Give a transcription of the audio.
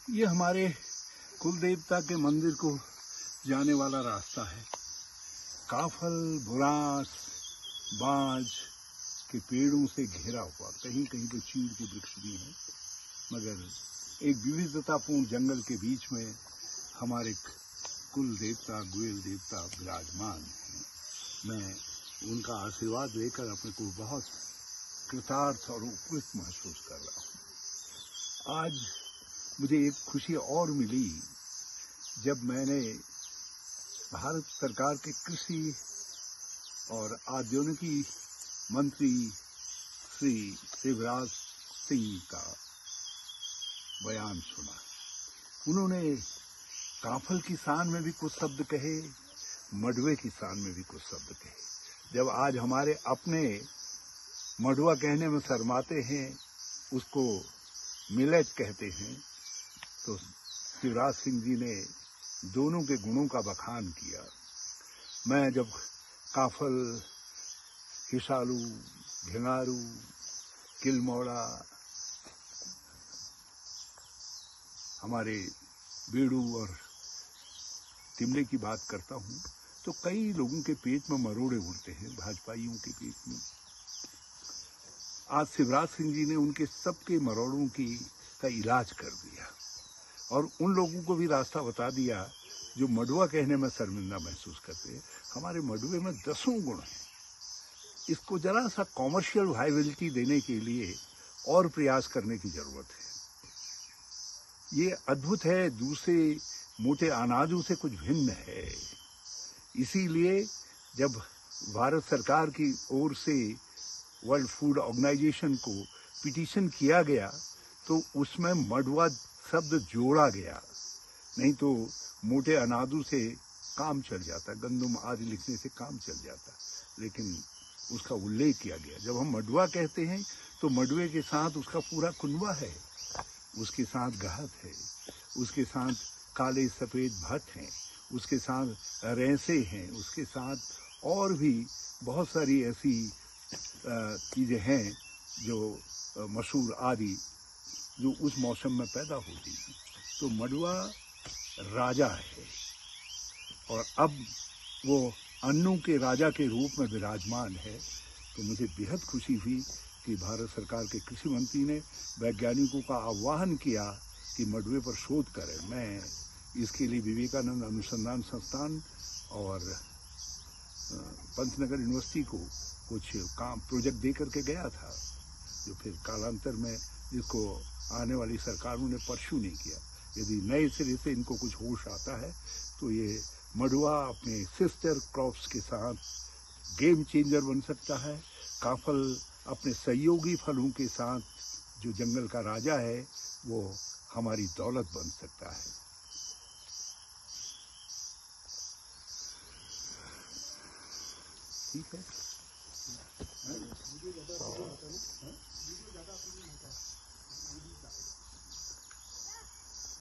ये हमारे कुल देवता के मंदिर को जाने वाला रास्ता है। काफल, बुरांस, बांज के पेड़ों से घिरा हुआ, कहीं कहीं तो चीड़ के वृक्ष भी हैं, मगर एक विविधतापूर्ण जंगल के बीच में हमारे कुल देवता, गुयल देवता विराजमान हैं। मैं उनका आशीर्वाद लेकर अपने को बहुत कृतार्थ और उपकृत महसूस कर रहा हूँ। आज मुझे एक खुशी और मिली जब मैंने भारत सरकार के कृषि और आद्योनिकी मंत्री श्री शिवराज सिंह का बयान सुना। उन्होंने काफल की शान में भी कुछ शब्द कहे, मडवे की शान में भी कुछ शब्द कहे। जब आज हमारे अपने मडवा कहने में शर्माते हैं, उसको मिलेट कहते हैं, तो शिवराज सिंह जी ने दोनों के गुणों का बखान किया। मैं जब काफल, हिसालू, ढिंगारू, किलमौड़ा, हमारे बेड़ू और तिमले की बात करता हूँ तो कई लोगों के पेट में मरोड़े उड़ते हैं, भाजपाइयों के पेट में। आज शिवराज सिंह जी ने उनके सबके मरोड़ों का इलाज कर दिया और उन लोगों को भी रास्ता बता दिया जो मडवा कहने में शर्मिंदा महसूस करते हैं। हमारे मडवे में 10 गुण हैं। इसको जरा सा कॉमर्शियल वायबिलिटी देने के लिए और प्रयास करने की जरूरत है। ये अद्भुत है, दूसरे मोटे अनाजों से कुछ भिन्न है। इसीलिए जब भारत सरकार की ओर से वर्ल्ड फूड ऑर्गेनाइजेशन को पिटीशन किया गया तो उसमें मडवा शब्द जोड़ा गया, नहीं तो मोटे अनाजों से काम चल जाता, गंदुम आदि लिखने से काम चल जाता, लेकिन उसका उल्लेख किया गया। जब हम मडवा कहते हैं तो मडवे के साथ उसका पूरा कुनबा है, उसके साथ गहत है, उसके साथ काले सफ़ेद भट्ट हैं, उसके साथ रेंसे हैं, उसके साथ और भी बहुत सारी ऐसी चीज़ें हैं जो मशहूर आदि जो उस मौसम में पैदा होती हैं। तो मडवा राजा है और अब वो अन्नों के राजा के रूप में विराजमान है। तो मुझे बेहद खुशी हुई कि भारत सरकार के कृषि मंत्री ने वैज्ञानिकों का आह्वान किया कि मडवे पर शोध करें। मैं इसके लिए विवेकानंद अनुसंधान संस्थान और पंतनगर यूनिवर्सिटी को कुछ काम प्रोजेक्ट दे करके गया था, जो फिर कालांतर में जिसको आने वाली सरकारों ने परस्यू नहीं किया। यदि नए सिरे से इनको कुछ होश आता है तो ये मडवा अपने सिस्टर क्रॉप्स के साथ गेम चेंजर बन सकता है। काफल अपने सहयोगी फलों के साथ जो जंगल का राजा है वो हमारी दौलत बन सकता है। ठीक है।